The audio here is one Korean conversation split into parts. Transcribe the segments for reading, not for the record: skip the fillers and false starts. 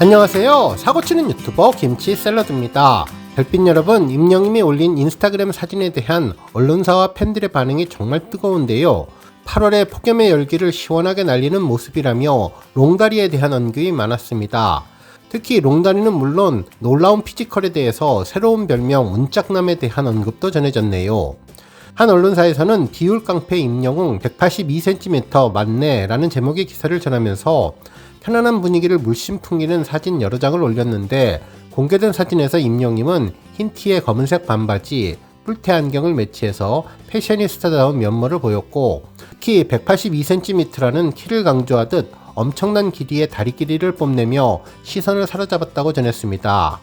안녕하세요. 사고치는 유튜버 김치샐러드입니다. 별빛 여러분, 임영님이 올린 인스타그램 사진에 대한 언론사와 팬들의 반응이 정말 뜨거운데요. 8월에 폭염의 열기를 시원하게 날리는 모습이라며 롱다리에 대한 언급이 많았습니다. 특히 롱다리는 물론 놀라운 피지컬에 대해서 새로운 별명 문짝남에 대한 언급도 전해졌네요. 한 언론사에서는 비율 깡패 임영웅 182cm 맞네 라는 제목의 기사를 전하면서 편안한 분위기를 물씬 풍기는 사진 여러 장을 올렸는데, 공개된 사진에서 임영님은 흰 티에 검은색 반바지, 뿔테 안경을 매치해서 패셔니스타다운 면모를 보였고, 특히 182cm라는 키를 강조하듯 엄청난 길이의 다리 길이를 뽐내며 시선을 사로잡았다고 전했습니다.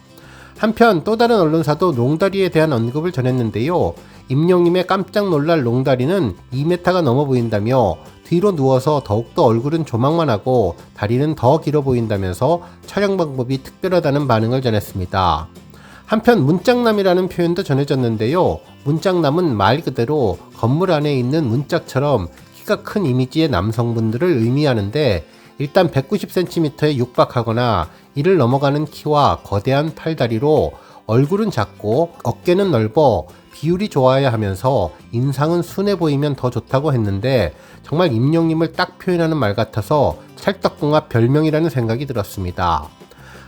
한편 또 다른 언론사도 롱다리에 대한 언급을 전했는데요. 임영님의 깜짝 놀랄 롱다리는 2m가 넘어 보인다며 뒤로 누워서 더욱더 얼굴은 조망만 하고 다리는 더 길어 보인다면서 촬영 방법이 특별하다는 반응을 전했습니다. 한편 문짝남이라는 표현도 전해졌는데요. 문짝남은 말 그대로 건물 안에 있는 문짝처럼 키가 큰 이미지의 남성분들을 의미하는데, 일단 190cm에 육박하거나 이를 넘어가는 키와 거대한 팔다리로 얼굴은 작고 어깨는 넓어 비율이 좋아야 하면서 인상은 순해 보이면 더 좋다고 했는데, 정말 임영님을 딱 표현하는 말 같아서 찰떡궁합 별명이라는 생각이 들었습니다.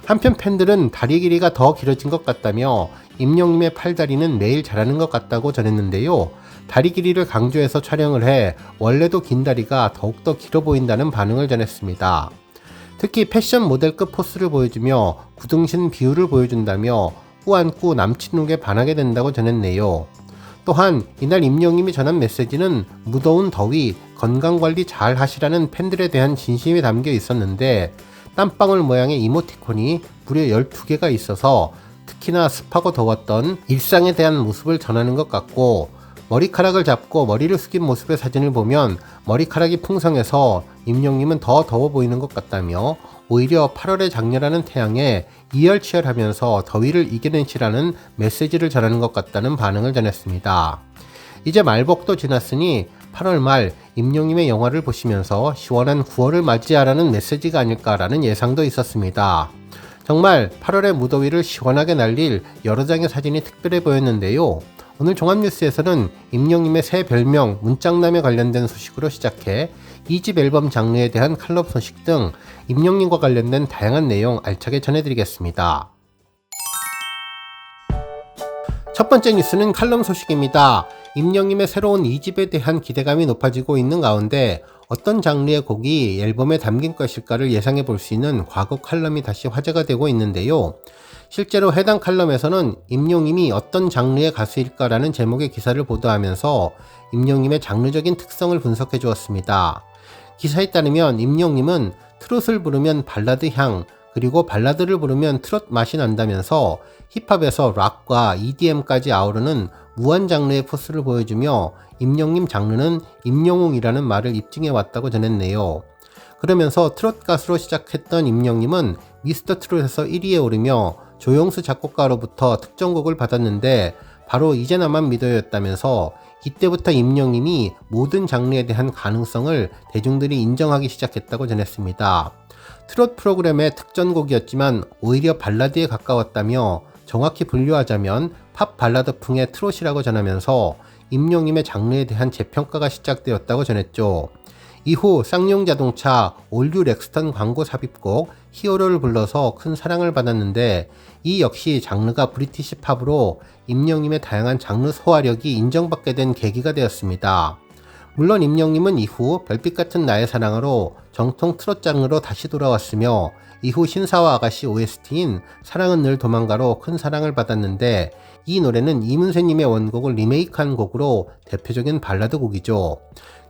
한편 팬들은 다리 길이가 더 길어진 것 같다며 임영님의 팔다리는 매일 자라는 것 같다고 전했는데요. 다리 길이를 강조해서 촬영을 해 원래도 긴 다리가 더욱더 길어 보인다는 반응을 전했습니다. 특히 패션 모델급 포스를 보여주며 구둥신 비율을 보여준다며 꾸안꾸 남친룩에 반하게 된다고 전했네요. 또한 이날 임영님이 전한 메시지는 무더운 더위, 건강관리 잘 하시라는 팬들에 대한 진심이 담겨 있었는데, 땀방울 모양의 이모티콘이 무려 12개가 있어서 특히나 습하고 더웠던 일상에 대한 모습을 전하는 것 같고, 머리카락을 잡고 머리를 숙인 모습의 사진을 보면 머리카락이 풍성해서 임영님은 더 더워 보이는 것 같다며, 오히려 8월의 장렬하는 태양에 이열치열하면서 더위를 이겨내시라는 메시지를 전하는 것 같다는 반응을 전했습니다. 이제 말복도 지났으니 8월 말 임영님의 영화를 보시면서 시원한 9월을 맞이하라는 메시지가 아닐까라는 예상도 있었습니다. 정말 8월의 무더위를 시원하게 날릴 여러 장의 사진이 특별해 보였는데요. 오늘 종합뉴스에서는 임영님의 새 별명 문짝남에 관련된 소식으로 시작해 2집 앨범 장르에 대한 칼럼 소식 등 임영님과 관련된 다양한 내용 알차게 전해드리겠습니다. 첫 번째 뉴스는 칼럼 소식입니다. 임영님의 새로운 2집에 대한 기대감이 높아지고 있는 가운데 어떤 장르의 곡이 앨범에 담긴 것일까를 예상해 볼 수 있는 과거 칼럼이 다시 화제가 되고 있는데요. 실제로 해당 칼럼에서는 임영님이 어떤 장르의 가수일까라는 제목의 기사를 보도하면서 임영님의 장르적인 특성을 분석해 주었습니다. 기사에 따르면 임영님은 트롯을 부르면 발라드 향, 그리고 발라드를 부르면 트롯 맛이 난다면서 힙합에서 락과 EDM까지 아우르는 무한 장르의 포스를 보여주며 임영님 장르는 임영웅이라는 말을 입증해 왔다고 전했네요. 그러면서 트롯 가수로 시작했던 임영님은 미스터 트롯에서 1위에 오르며 조용수 작곡가로부터 특정곡을 받았는데 바로 이제 나만 믿어였다면서, 이때부터 임영님이 모든 장르에 대한 가능성을 대중들이 인정하기 시작했다고 전했습니다. 트롯 프로그램의 특전곡이었지만 오히려 발라드에 가까웠다며, 정확히 분류하자면 팝 발라드풍의 트롯이라고 전하면서 임영님의 장르에 대한 재평가가 시작되었다고 전했죠. 이후 쌍용자동차 올류 렉스턴 광고 삽입곡 히어로를 불러서 큰 사랑을 받았는데, 이 역시 장르가 브리티시 팝으로 임영님의 다양한 장르 소화력이 인정받게 된 계기가 되었습니다. 물론 임영님은 이후 별빛 같은 나의 사랑으로 정통 트롯 장르로 다시 돌아왔으며, 이후 신사와 아가씨 OST인 사랑은 늘 도망가로 큰 사랑을 받았는데, 이 노래는 이문세님의 원곡을 리메이크한 곡으로 대표적인 발라드 곡이죠.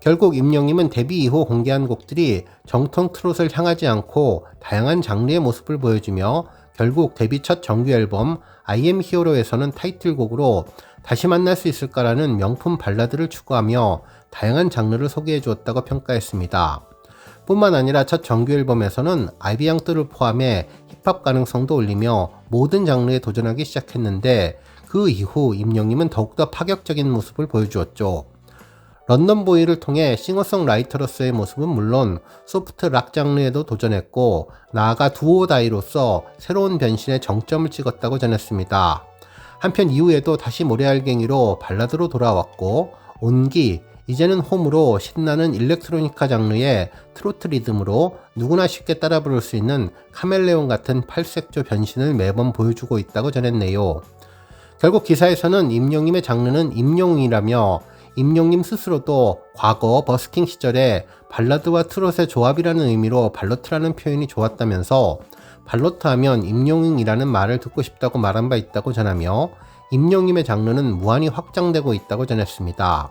결국 임영님은 데뷔 이후 공개한 곡들이 정통 트롯을 향하지 않고 다양한 장르의 모습을 보여주며, 결국 데뷔 첫 정규 앨범 I am Hero에서는 타이틀곡으로 다시 만날 수 있을까라는 명품 발라드를 추구하며 다양한 장르를 소개해 주었다고 평가했습니다. 뿐만 아니라 첫 정규 앨범에서는 아이비양ጥ를 포함해 힙합 가능성도 올리며 모든 장르에 도전하기 시작했는데, 그 이후 임영님은 더욱더 파격적인 모습을 보여주었죠. 런던보이를 통해 싱어송라이터로서의 모습은 물론 소프트 락 장르에도 도전했고 나아가 두오다이로서 새로운 변신의 정점을 찍었다고 전했습니다. 한편 이후에도 다시 모래알갱이로 발라드로 돌아왔고 온기, 이제는 홈으로 신나는 일렉트로니카 장르의 트로트 리듬으로 누구나 쉽게 따라 부를 수 있는 카멜레온 같은 팔색조 변신을 매번 보여주고 있다고 전했네요. 결국 기사에서는 임영님의 장르는 임영웅이라며 임영님 스스로도 과거 버스킹 시절에 발라드와 트롯의 조합이라는 의미로 발로트라는 표현이 좋았다면서 발로트 하면 임영웅이라는 말을 듣고 싶다고 말한 바 있다고 전하며 임영님의 장르는 무한히 확장되고 있다고 전했습니다.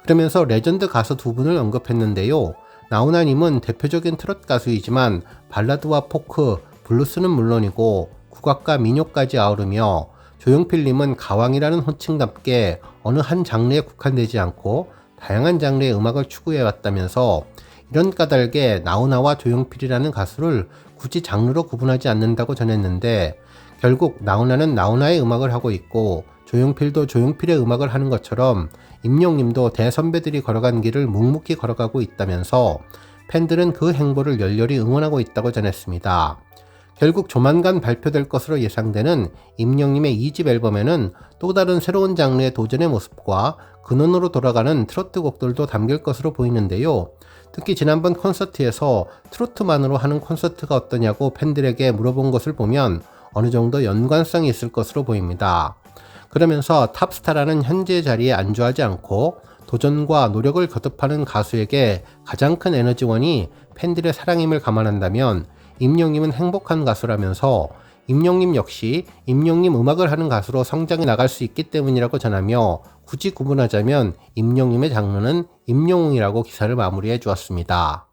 그러면서 레전드 가수 두 분을 언급했는데요. 나훈아님은 대표적인 트롯 가수이지만 발라드와 포크, 블루스는 물론이고 국악과 민요까지 아우르며 조용필님은 가왕이라는 호칭답게 어느 한 장르에 국한되지 않고 다양한 장르의 음악을 추구해왔다면서 이런 까닭에 나훈아와 조용필이라는 가수를 굳이 장르로 구분하지 않는다고 전했는데 결국 나훈아는 나훈아의 음악을 하고 있고 조용필도 조용필의 음악을 하는 것처럼 임영님도 대선배들이 걸어간 길을 묵묵히 걸어가고 있다면서 팬들은 그 행보를 열렬히 응원하고 있다고 전했습니다. 결국 조만간 발표될 것으로 예상되는 임영님의 2집 앨범에는 또 다른 새로운 장르의 도전의 모습과 근원으로 돌아가는 트로트 곡들도 담길 것으로 보이는데요. 특히 지난번 콘서트에서 트로트만으로 하는 콘서트가 어떠냐고 팬들에게 물어본 것을 보면 어느 정도 연관성이 있을 것으로 보입니다. 그러면서 탑스타라는 현재의 자리에 안주하지 않고 도전과 노력을 거듭하는 가수에게 가장 큰 에너지원이 팬들의 사랑임을 감안한다면 임영님은 행복한 가수라면서 임영님 역시 임영님 음악을 하는 가수로 성장해 나갈 수 있기 때문이라고 전하며 굳이 구분하자면 임영님의 장르는 임영웅이라고 기사를 마무리해 주었습니다.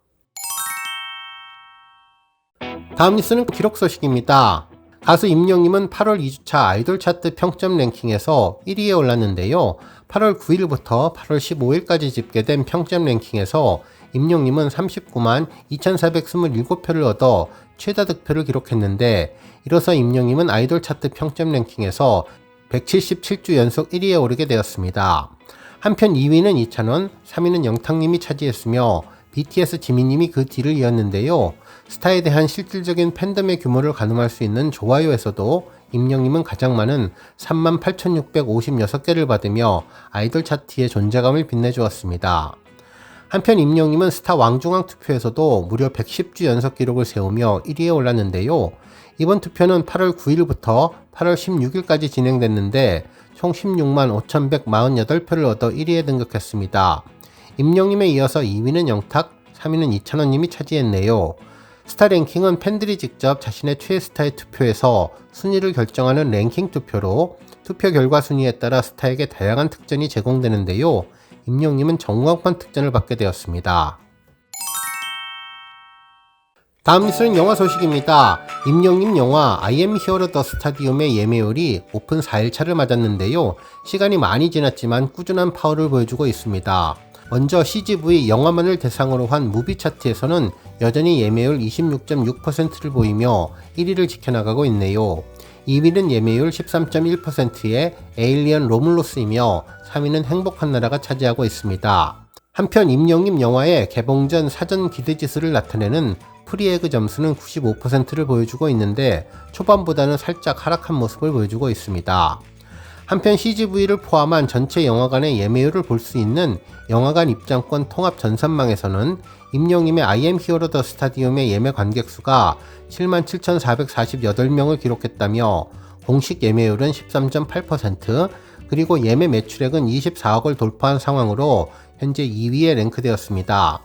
다음 뉴스는 기록 소식입니다. 가수 임영님은 8월 2주차 아이돌 차트 평점 랭킹에서 1위에 올랐는데요. 8월 9일부터 8월 15일까지 집계된 평점 랭킹에서 임영님은 39만 2427표를 얻어 최다 득표를 기록했는데 이로써 임영님은 아이돌 차트 평점 랭킹에서 177주 연속 1위에 오르게 되었습니다. 한편 2위는 이찬원, 3위는 영탁님이 차지했으며 BTS 지민님이 그 뒤를 이었는데요. 스타에 대한 실질적인 팬덤의 규모를 가늠할 수 있는 좋아요에서도 임영님은 가장 많은 38,656개를 받으며 아이돌 차트의 존재감을 빛내주었습니다. 한편 임영님은 스타 왕중왕 투표에서도 무려 110주 연속 기록을 세우며 1위에 올랐는데요. 이번 투표는 8월 9일부터 8월 16일까지 진행됐는데 총 16만 5,148표를 얻어 1위에 등극했습니다. 임영님에 이어서 2위는 영탁, 3위는 이찬원님이 차지했네요. 스타 랭킹은 팬들이 직접 자신의 최애스타의 투표에서 순위를 결정하는 랭킹 투표로 투표 결과 순위에 따라 스타에게 다양한 특전이 제공되는데요. 임영님은 정광판 특전을 받게 되었습니다. 다음 뉴스는 영화 소식입니다. 임영님 영화 I am here the stadium의 예매율이 오픈 4일차를 맞았는데요. 시간이 많이 지났지만 꾸준한 파워를 보여주고 있습니다. 먼저 CGV 영화만을 대상으로 한 무비 차트에서는 여전히 예매율 26.6%를 보이며 1위를 지켜나가고 있네요. 2위는 예매율 13.1%의 에일리언 로물로스이며 3위는 행복한 나라가 차지하고 있습니다. 한편 임영님 영화의 개봉 전 사전 기대지수를 나타내는 프리에그 점수는 95%를 보여주고 있는데 초반보다는 살짝 하락한 모습을 보여주고 있습니다. 한편 CGV를 포함한 전체 영화관의 예매율을 볼 수 있는 영화관 입장권 통합 전산망에서는 임영님의 I am here the stadium의 예매 관객 수가 77,448명을 기록했다며 공식 예매율은 13.8%, 그리고 예매 매출액은 24억을 돌파한 상황으로 현재 2위에 랭크되었습니다.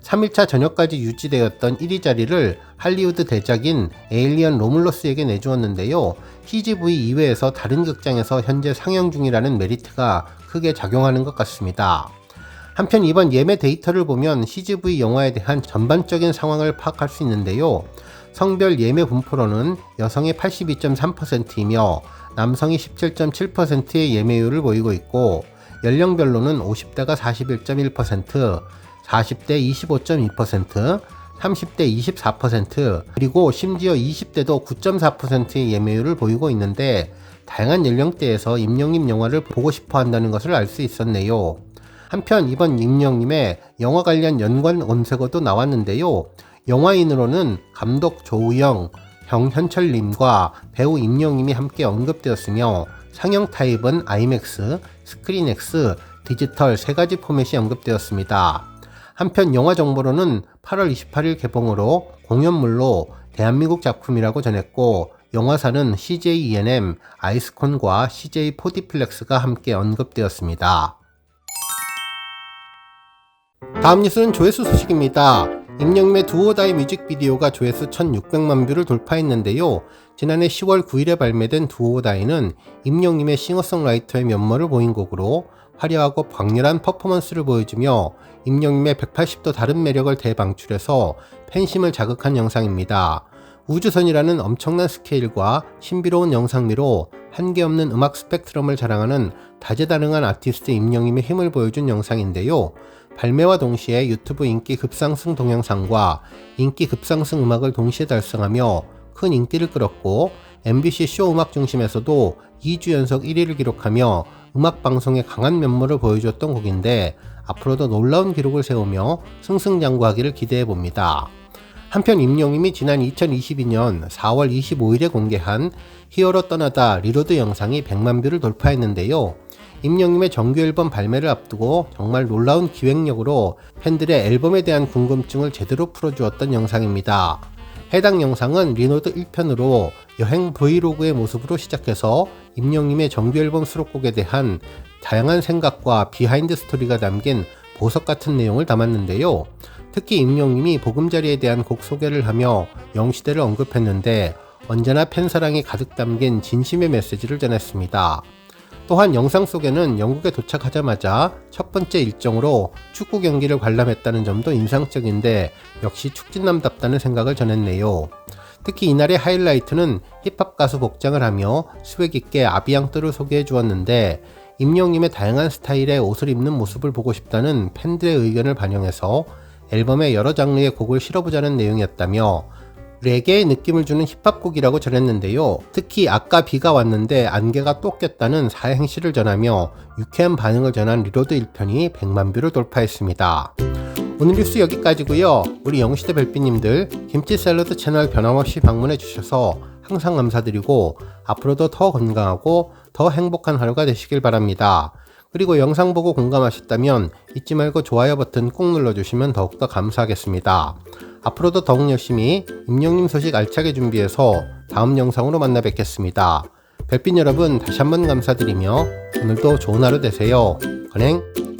3일차 저녁까지 유지되었던 1위 자리를 할리우드 대작인 에일리언 로물로스에게 내주었는데요. CGV 이외에서 다른 극장에서 현재 상영 중이라는 메리트가 크게 작용하는 것 같습니다. 한편 이번 예매 데이터를 보면 CGV 영화에 대한 전반적인 상황을 파악할 수 있는데요. 성별 예매 분포로는 여성이 82.3%이며 남성이 17.7%의 예매율을 보이고 있고 연령별로는 50대가 41.1%, 40대 25.2%, 30대 24%, 그리고 심지어 20대도 9.4%의 예매율을 보이고 있는데 다양한 연령대에서 임영님 영화를 보고 싶어 한다는 것을 알 수 있었네요. 한편 이번 임영님의 영화 관련 연관 검색어도 나왔는데요. 영화인으로는 감독 조우영, 정현철님과 배우 임영님이 함께 언급되었으며 상영 타입은 아이맥스, 스크린X, 디지털 3가지 포맷이 언급되었습니다. 한편 영화 정보로는 8월 28일 개봉으로 공연물로 대한민국 작품이라고 전했고 영화사는 CJ ENM, 아이스콘과 CJ 4D플렉스가 함께 언급되었습니다. 다음 뉴스는 조회수 소식입니다. 임영님의 두오다이 뮤직비디오가 조회수 1600만 뷰를 돌파했는데요. 지난해 10월 9일에 발매된 두오다이는 임영님의 싱어송라이터의 면모를 보인 곡으로 화려하고 강렬한 퍼포먼스를 보여주며 임영님의 180도 다른 매력을 대방출해서 팬심을 자극한 영상입니다. 우주선이라는 엄청난 스케일과 신비로운 영상미로 한계없는 음악 스펙트럼을 자랑하는 다재다능한 아티스트 임영님의 힘을 보여준 영상인데요. 발매와 동시에 유튜브 인기 급상승 동영상과 인기 급상승 음악을 동시에 달성하며 큰 인기를 끌었고 MBC 쇼 음악 중심에서도 2주 연속 1위를 기록하며 음악방송의 강한 면모를 보여주었던 곡인데 앞으로도 놀라운 기록을 세우며 승승장구하기를 기대해봅니다. 한편 임영님이 지난 2022년 4월 25일에 공개한 히어로 떠나다 리로드 영상이 100만 뷰를 돌파했는데요. 임영님의 정규 앨범 발매를 앞두고 정말 놀라운 기획력으로 팬들의 앨범에 대한 궁금증을 제대로 풀어주었던 영상입니다. 해당 영상은 리로드 1편으로 여행 브이로그의 모습으로 시작해서 임영님의 정규 앨범 수록곡에 대한 다양한 생각과 비하인드 스토리가 담긴 보석 같은 내용을 담았는데요. 특히 임영님이 보금자리에 대한 곡 소개를 하며 영시대를 언급했는데 언제나 팬사랑이 가득 담긴 진심의 메시지를 전했습니다. 또한 영상 속에는 영국에 도착하자마자 첫 번째 일정으로 축구 경기를 관람했다는 점도 인상적인데 역시 축진남답다는 생각을 전했네요. 특히 이날의 하이라이트는 힙합 가수 복장을 하며 스웩 있게 아비앙ጥ를 소개해 주었는데 임영님의 다양한 스타일의 옷을 입는 모습을 보고 싶다는 팬들의 의견을 반영해서 앨범에 여러 장르의 곡을 실어보자는 내용이었다며 레게의 느낌을 주는 힙합곡이라고 전했는데요. 특히 아까 비가 왔는데 안개가 또 꼈다는 사행시를 전하며 유쾌한 반응을 전한 리로드 1편이 100만 뷰를 돌파했습니다. 오늘 뉴스 여기까지고요. 우리 영시대 별빛님들 김치 샐러드 채널 변함없이 방문해 주셔서 항상 감사드리고 앞으로도 더 건강하고 더 행복한 하루가 되시길 바랍니다. 그리고 영상 보고 공감하셨다면 잊지 말고 좋아요 버튼 꼭 눌러주시면 더욱더 감사하겠습니다. 앞으로도 더욱 열심히 임영님 소식 알차게 준비해서 다음 영상으로 만나 뵙겠습니다. 별빛 여러분 다시 한번 감사드리며 오늘도 좋은 하루 되세요. 건행!